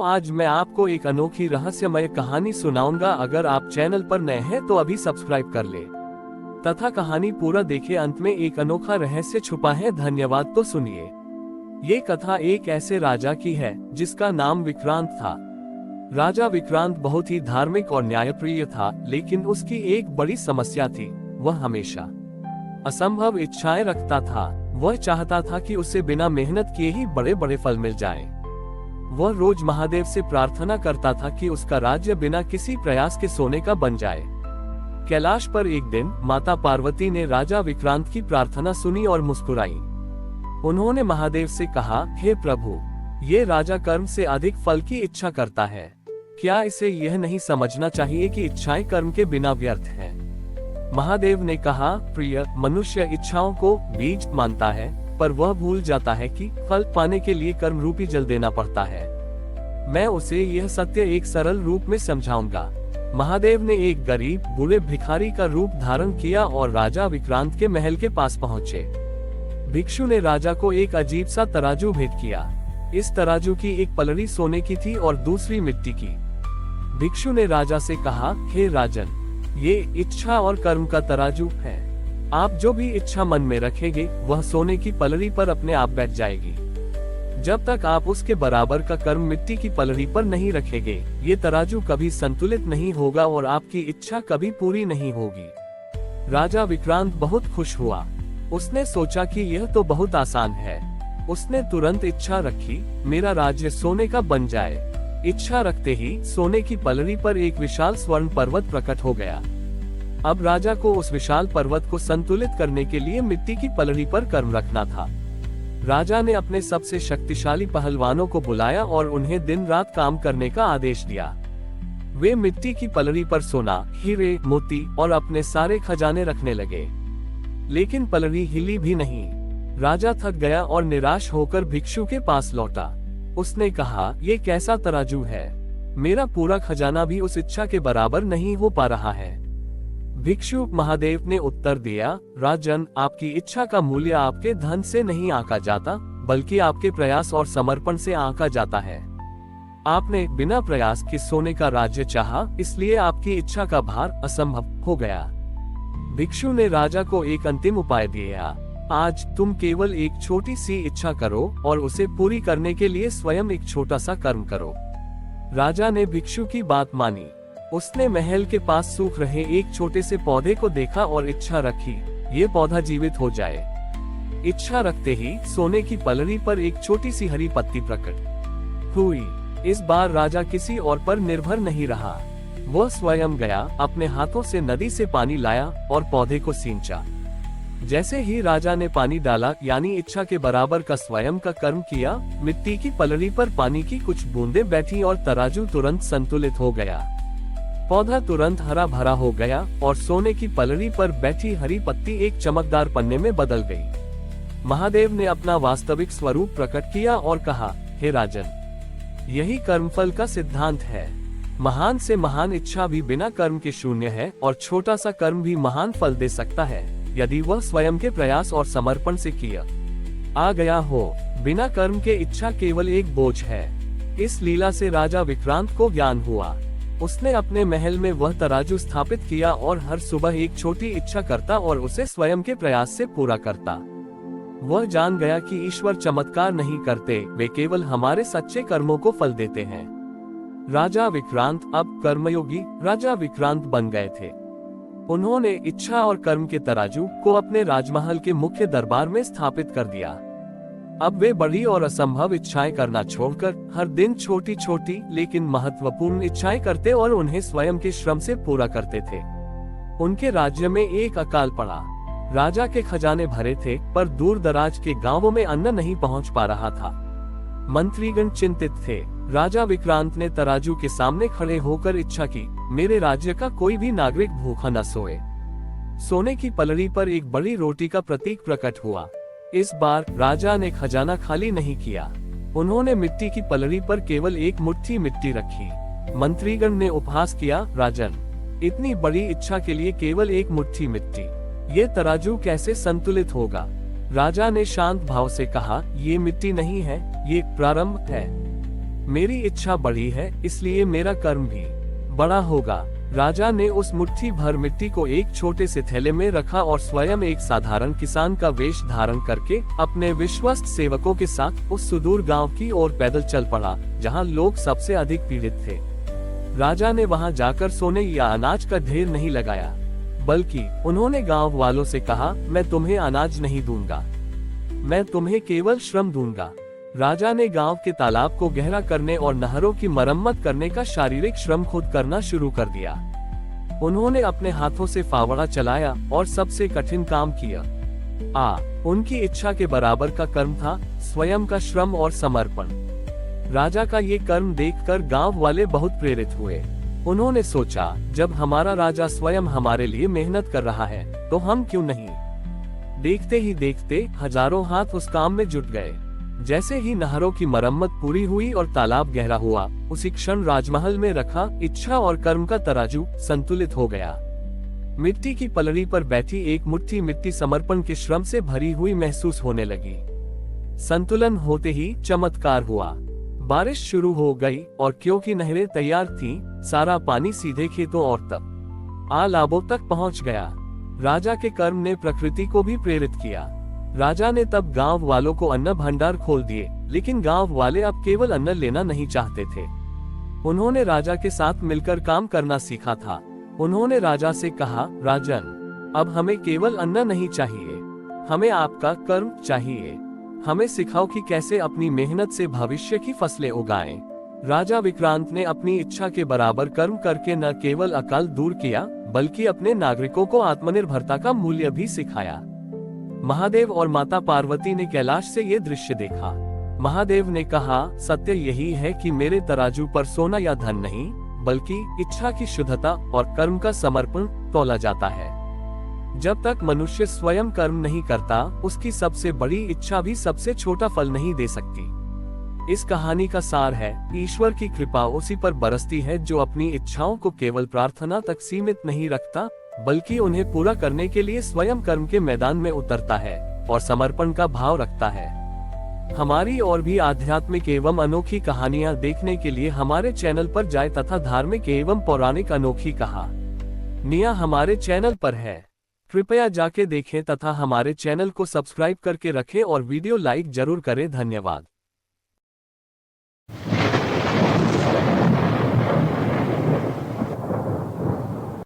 आज मैं आपको एक अनोखी रहस्यमय कहानी सुनाऊंगा। अगर आप चैनल पर नए हैं तो अभी सब्सक्राइब कर ले तथा कहानी पूरा देखे। अंत में एक अनोखा रहस्य छुपा है। धन्यवाद। तो सुनिए। ये कथा एक ऐसे राजा की है जिसका नाम विक्रांत था। राजा विक्रांत बहुत ही धार्मिक और न्यायप्रिय था, लेकिन उसकी एक बड़ी समस्या थी। वह हमेशा असंभव इच्छाएं रखता था। वह चाहता था कि उसे बिना मेहनत किए ही बड़े बड़े फल मिल जाएं। वह रोज महादेव से प्रार्थना करता था कि उसका राज्य बिना किसी प्रयास के सोने का बन जाए। कैलाश पर एक दिन माता पार्वती ने राजा विक्रांत की प्रार्थना सुनी और मुस्कुराई। उन्होंने महादेव से कहा, हे प्रभु, ये राजा कर्म से अधिक फल की इच्छा करता है। क्या इसे यह नहीं समझना चाहिए कि इच्छाएं कर्म के बिना व्यर्थ हैं? महादेव ने कहा, प्रिय, मनुष्य इच्छाओं को बीज मानता है, पर वह भूल जाता है कि फल पाने के लिए कर्म रूपी जल देना पड़ता है। मैं उसे यह सत्य एक सरल रूप में समझाऊंगा। महादेव ने एक गरीब बूढ़े भिखारी का रूप धारण किया और राजा विक्रांत के महल के पास पहुंचे। भिक्षु ने राजा को एक अजीब सा तराजू भेंट किया। इस तराजू की एक पलड़ी सोने की थी और दूसरी मिट्टी की। भिक्षु ने राजा से कहा, हे राजन, ये इच्छा और कर्म का तराजू है। आप जो भी इच्छा मन में रखेंगे वह सोने की पलड़ी पर अपने आप बैठ जाएगी। जब तक आप उसके बराबर का कर्म मिट्टी की पलड़ी पर नहीं रखेंगे, ये तराजू कभी संतुलित नहीं होगा और आपकी इच्छा कभी पूरी नहीं होगी। राजा विक्रांत बहुत खुश हुआ। उसने सोचा कि यह तो बहुत आसान है। उसने तुरंत इच्छा रखी, मेरा राज्य सोने का बन जाए। इच्छा रखते ही सोने की पलड़ी पर एक विशाल स्वर्ण पर्वत प्रकट हो गया। अब राजा को उस विशाल पर्वत को संतुलित करने के लिए मिट्टी की पलड़ी पर कर्म रखना था। राजा ने अपने सबसे शक्तिशाली पहलवानों को बुलाया और उन्हें दिन रात काम करने का आदेश दिया। वे मिट्टी की पलड़ी पर सोना, हीरे, मोती और अपने सारे खजाने रखने लगे, लेकिन पलड़ी हिली भी नहीं। राजा थक गया और निराश होकर भिक्षु के पास लौटा। उसने कहा, ये कैसा तराजू है? मेरा पूरा खजाना भी उस इच्छा के बराबर नहीं हो पा रहा है। भिक्षु महादेव ने उत्तर दिया, राजन, आपकी इच्छा का मूल्य आपके धन से नहीं आंका जाता, बल्कि आपके प्रयास और समर्पण से आंका जाता है। आपने बिना प्रयास के सोने का राज्य चाहा, इसलिए आपकी इच्छा का भार असंभव हो गया। भिक्षु ने राजा को एक अंतिम उपाय दिया, आज तुम केवल एक छोटी सी इच्छा करो और उसे पूरी करने के लिए स्वयं एक छोटा सा कर्म करो। राजा ने भिक्षु की बात मानी। उसने महल के पास सूख रहे एक छोटे से पौधे को देखा और इच्छा रखी, ये पौधा जीवित हो जाए। इच्छा रखते ही सोने की पलड़ी पर एक छोटी सी हरी पत्ती प्रकट हुई। इस बार राजा किसी और पर निर्भर नहीं रहा। वह स्वयं गया, अपने हाथों से नदी से पानी लाया और पौधे को सींचा। जैसे ही राजा ने पानी डाला, यानी इच्छा के बराबर का स्वयं का कर्म किया, मिट्टी की पलड़ी पर पानी की कुछ बूंदें बैठी और तराजू तुरंत संतुलित हो गया। पौधा तुरंत हरा भरा हो गया और सोने की पलड़ी पर बैठी हरी पत्ती एक चमकदार पन्ने में बदल गई। महादेव ने अपना वास्तविक स्वरूप प्रकट किया और कहा, हे राजन, यही कर्मफल का सिद्धांत है। महान से महान इच्छा भी बिना कर्म के शून्य है और छोटा सा कर्म भी महान फल दे सकता है, यदि वह स्वयं के प्रयास और समर्पण से किया आ गया हो। बिना कर्म के इच्छा केवल एक बोझ है। इस लीला से राजा विक्रांत को ज्ञान हुआ। उसने अपने महल में वह तराजू स्थापित किया और हर सुबह एक छोटी इच्छा करता और उसे स्वयं के प्रयास से पूरा करता। वह जान गया कि ईश्वर चमत्कार नहीं करते, वे केवल हमारे सच्चे कर्मों को फल देते हैं। राजा विक्रांत अब कर्मयोगी राजा विक्रांत बन गए थे। उन्होंने इच्छा और कर्म के तराजू को अपने राजमहल के मुख्य दरबार में स्थापित कर दिया। अब वे बड़ी और असंभव इच्छाएं करना छोड़कर हर दिन छोटी छोटी लेकिन महत्वपूर्ण इच्छाएं करते और उन्हें स्वयं के श्रम से पूरा करते थे। उनके राज्य में एक अकाल पड़ा। राजा के खजाने भरे थे, पर दूर दराज के गांवों में अन्न नहीं पहुंच पा रहा था। मंत्रीगण चिंतित थे। राजा विक्रांत ने तराजू के सामने खड़े होकर इच्छा की, मेरे राज्य का कोई भी नागरिक भूखा न सोए। सोने की पलड़ी पर एक बड़ी रोटी का प्रतीक प्रकट हुआ। इस बार राजा ने खजाना खाली नहीं किया। उन्होंने मिट्टी की पलड़ी पर केवल एक मुट्ठी मिट्टी रखी। मंत्रीगण ने उपहास किया, राजन, इतनी बड़ी इच्छा के लिए केवल एक मुट्ठी मिट्टी, ये तराजू कैसे संतुलित होगा? राजा ने शांत भाव से कहा, ये मिट्टी नहीं है, ये प्रारंभ है। मेरी इच्छा बड़ी है, इसलिए मेरा कर्म भी बड़ा होगा। राजा ने उस मुट्ठी भर मिट्टी को एक छोटे से थैले में रखा और स्वयं एक साधारण किसान का वेश धारण करके अपने विश्वस्त सेवकों के साथ उस सुदूर गांव की ओर पैदल चल पड़ा, जहां लोग सबसे अधिक पीड़ित थे। राजा ने वहां जाकर सोने या अनाज का ढेर नहीं लगाया, बल्कि उन्होंने गांव वालों से कहा, मैं तुम्हें अनाज नहीं दूंगा, मैं तुम्हें केवल श्रम दूंगा। राजा ने गांव के तालाब को गहरा करने और नहरों की मरम्मत करने का शारीरिक श्रम खुद करना शुरू कर दिया। उन्होंने अपने हाथों से फावड़ा चलाया और सबसे कठिन काम किया। उनकी इच्छा के बराबर का कर्म था स्वयं का श्रम और समर्पण। राजा का ये कर्म देखकर गांव वाले बहुत प्रेरित हुए। उन्होंने सोचा, जब हमारा राजा स्वयं हमारे लिए मेहनत कर रहा है, तो हम क्यों नहीं। देखते ही देखते हजारों हाथ उस काम में जुट गए। जैसे ही नहरों की मरम्मत पूरी हुई और तालाब गहरा हुआ, उसी क्षण राजमहल में रखा इच्छा और कर्म का तराजू संतुलित हो गया। मिट्टी की पलड़ी पर बैठी एक मुट्ठी मिट्टी समर्पण के श्रम से भरी हुई महसूस होने लगी। संतुलन होते ही चमत्कार हुआ। बारिश शुरू हो गई और क्योंकि नहरें तैयार थीं, सारा पानी सीधे खेतों और तालाबों तक पहुंच गया। राजा के कर्म ने प्रकृति को भी प्रेरित किया। राजा ने तब गांव वालों को अन्न भंडार खोल दिए, लेकिन गांव वाले अब केवल अन्न लेना नहीं चाहते थे। उन्होंने राजा के साथ मिलकर काम करना सीखा था। उन्होंने राजा से कहा, राजन, अब हमें केवल अन्न नहीं चाहिए, हमें आपका कर्म चाहिए। हमें सिखाओ कि कैसे अपनी मेहनत से भविष्य की फसलें उगाएं। राजा विक्रांत ने अपनी इच्छा के बराबर कर्म करके न केवल अकाल दूर किया, बल्कि अपने नागरिकों को आत्मनिर्भरता का मूल्य भी सिखाया। महादेव और माता पार्वती ने कैलाश से ये दृश्य देखा। महादेव ने कहा, सत्य यही है कि मेरे तराजू पर सोना या धन नहीं, बल्कि इच्छा की शुद्धता और कर्म का समर्पण तौला जाता है। जब तक मनुष्य स्वयं कर्म नहीं करता, उसकी सबसे बड़ी इच्छा भी सबसे छोटा फल नहीं दे सकती। इस कहानी का सार है, ईश्वर की कृपा उसी पर बरसती है जो अपनी इच्छाओं को केवल प्रार्थना तक सीमित नहीं रखता, बल्कि उन्हें पूरा करने के लिए स्वयं कर्म के मैदान में उतरता है और समर्पण का भाव रखता है। हमारी और भी आध्यात्मिक एवं अनोखी कहानियां देखने के लिए हमारे चैनल पर जाएं तथा धार्मिक एवं पौराणिक अनोखी कहानियां हमारे चैनल पर है। कृपया जाके देखें तथा हमारे चैनल को सब्सक्राइब करके रखें और वीडियो लाइक जरूर करें। धन्यवाद।